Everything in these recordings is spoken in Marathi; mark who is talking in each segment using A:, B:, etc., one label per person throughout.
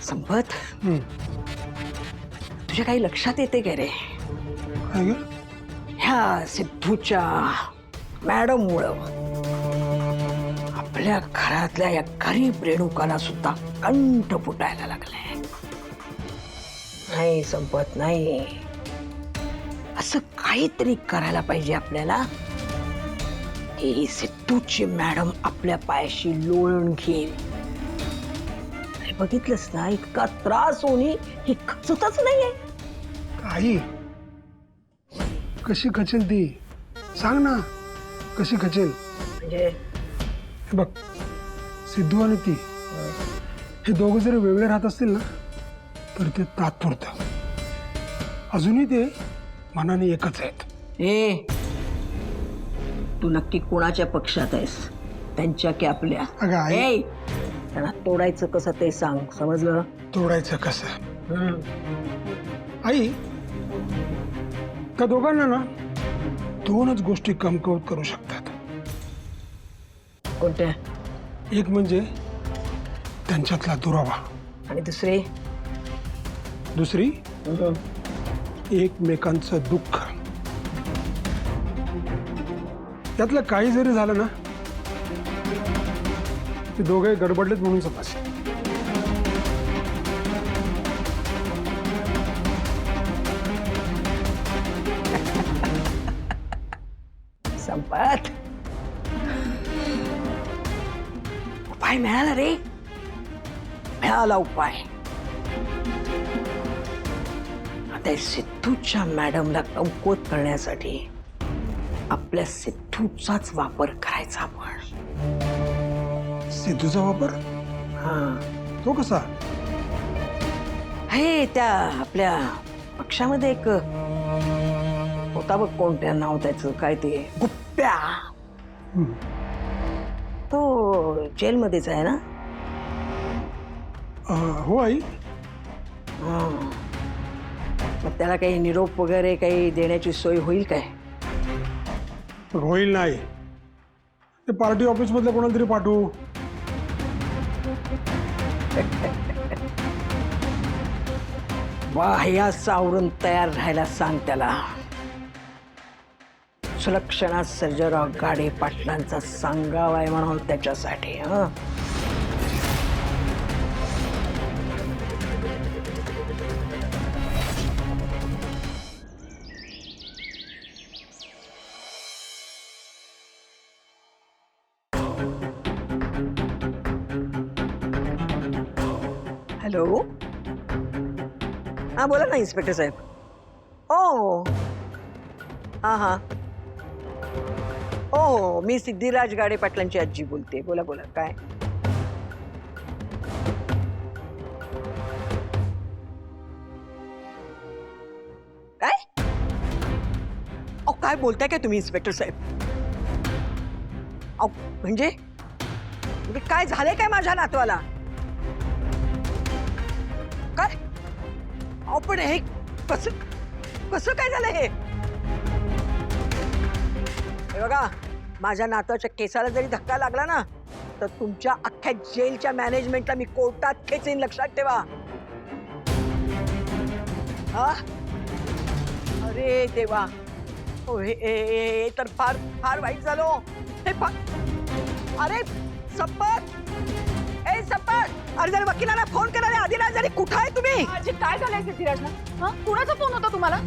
A: संपत तुझ्या काही लक्षात येते का रे?
B: काय ग?
A: ह्या सिद्धूच्या मॅडम मुळे आपल्या घरातल्या या गरीब रेणुकाला सुद्धा कंठ फुटायला लागलाय. नाही संपत नाही, असं काहीतरी करायला पाहिजे आपल्याला. ही सिद्धूची मॅडम आपल्या पायाशी लोळून घेईल. बघितलंस ना, इतका त्रास होणे ही खचतच नाहीये.
B: आई कशी खचेल ती? सांग ना, कशी खचेल?
A: म्हणजे
B: हे बघ, सिद्धू आणि ती हे दोघं जरी वेगळे राहत असतील ना, तर ते तात्पुरतं. अजूनही ते मनाने एकच आहेत.
A: ए, तू नक्की कोणाच्या पक्षात आहेस? त्यांच्या की आपल्या?
B: अगं आई,
A: ए, त्यांना तोडायचं कसं ते सांग, समजलं?
B: तोडायचं कसं? आई, त्या दोघांना ना दोनच गोष्टी कमकुवत करू शकतात.
A: कोणत्या?
B: एक म्हणजे त्यांच्यातला दुरावा,
A: आणि दुसरी?
B: दुसरी एकमेकांचं दुःख. त्यातलं काही जरी झालं ना, ते दोघे गडबडलेत म्हणून समज.
A: संपत, उपाय मिळाला रे, मिळाला उपाय. आता सिद्धूच्या मॅडमला कमकुवत करण्यासाठी आपल्या सिद्धूचाच वापर करायचा आपण.
B: सिद्धूचा वापर?
A: हा,
B: तो कसा?
A: हे त्या आपल्या पक्षामध्ये एक होता बघ, कोणत्या नाव त्याचं, काय ते, गुप्प्या. तो जेलमध्येच आहे ना?
B: हो आई.
A: मग त्याला काही निरोप वगैरे काही देण्याची सोय होईल काय?
B: होईल नाही, ते पार्टी ऑफिस मधल्या कोणाला तरी पाठवू.
A: बाह्या सावरून तयार राहायला सांग त्याला. सुलक्षणा सर्जेराव गाडे पाटलांचा सांगावा आहे म्हणून त्याच्यासाठी. हॅलो, हा बोला ना इन्स्पेक्टर साहेब. ओ हा हा, हो, मी सिद्धिराज गाडे पाटलांची आजी बोलते. बोला बोला, काय? काय? अहो, काय बोलताय काय तुम्ही इन्स्पेक्टर साहेब? अहो, म्हणजे काय झालंय काय माझ्या नातवाला? काय? अहो, पण हे कसं कसं काय झालं हे? बघा, माझ्या नातवाच्या केसाला जरी धक्का लागला ना, तर तुमच्या अख्ख्या जेलच्या मॅनेजमेंटला मी कोर्टात खेचीन, लक्षात ठेवा. हा? अरे देवा, हो, हे तर फार फार वाईट झालो. हे अरे संपत, ए संपत, अरे जरा वकिलाला फोन करा रे. आदिराज, जरी कुठं आहे तुम्ही?
C: आजी, काय झालंय सिद्धिराजला? हा, कुणाचा फोन होता तुम्हाला?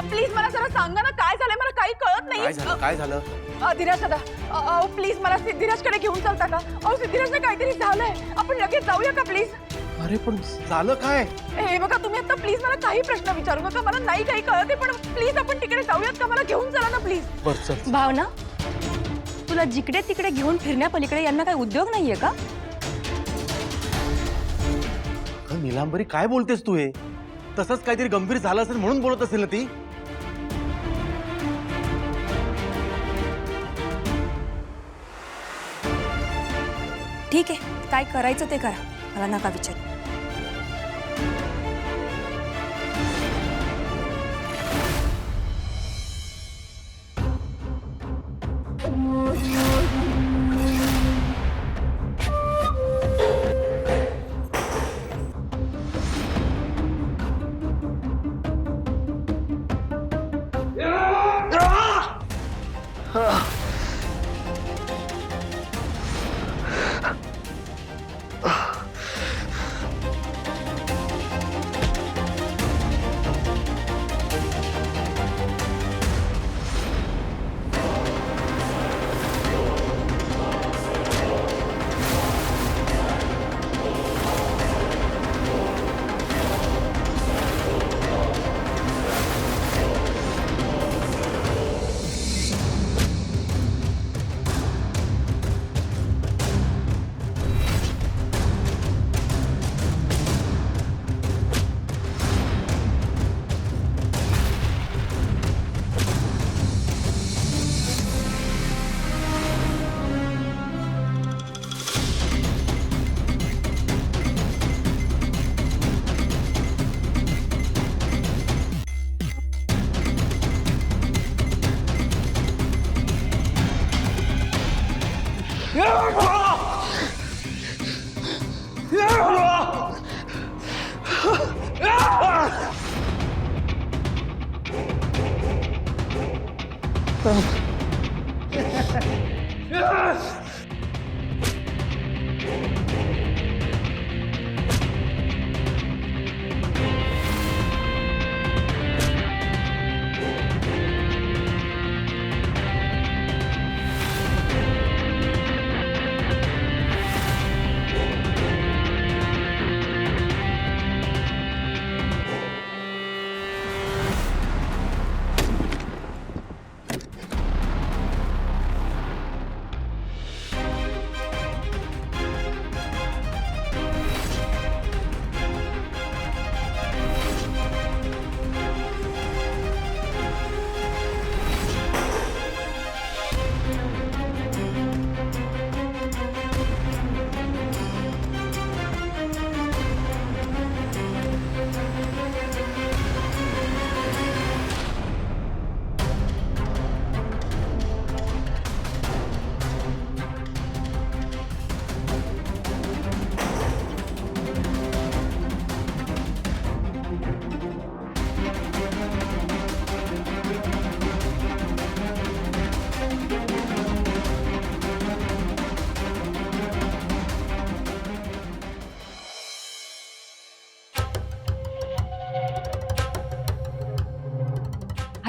C: प्लीज मला जरा सांगा ना, काय झालंय? मला काही कळत नाही.
D: काय झालं?
C: धीरज दादा, प्लीज मला सिद्धिराजकडे घेऊन चालता का? अहो, सिद्धिराजला काहीतरी झालंय, आपण लगेच जाऊया का प्लीज?
D: अरे पण झालं काय?
C: हे बघा, तुम्ही आता प्लीज मला काही प्रश्न विचारू नका. मला नाही काही कळत आहे, पण प्लीज आपण तिकडे जाऊयात का? मला घेऊन चला ना प्लीज.
D: बरं चल.
E: भावना, तुला जिकडे तिकडे घेऊन फिरण्यापलीकडे यांना काही उद्योग नाहीये का?
D: नीलांबरी, काय बोलतेस तू? हे तसंच काहीतरी गंभीर झालं असेल म्हणून बोलत असेल ना ती.
E: ठीक आहे, काय करायचं ते करा, मला नका विचार.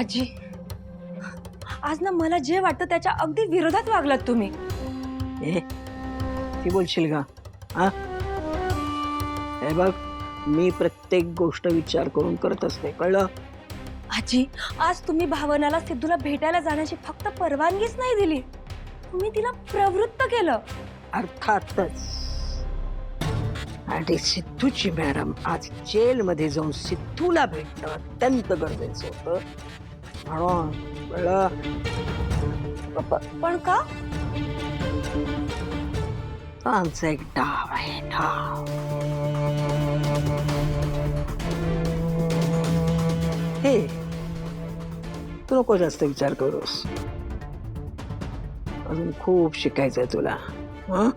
E: आजी, आज ना मला जे वाटतं त्याच्या अगदी विरोधात वागलात तुम्ही.
A: ती बोलशील का? हा, हे बघ, मी प्रत्येक गोष्ट विचार करून करत असते, कळलं?
E: आजी, आज तुम्ही भावनाला सिद्धूला भेटायला जाण्याची फक्त परवानगीच नाही दिली, तुम्ही तिला प्रवृत्त केलं.
A: अर्थातच. आणि सिद्धूची मॅडम आज जेलमध्ये जाऊन सिद्धूला भेटणं अत्यंत गरजेचं होतं, म्हणून कळलं?
E: पण का?
A: तो आमचा एक डाव आहे, डाव. हे तू नको जास्त विचार करूस, अजून खूप शिकायचंय तुला. हं?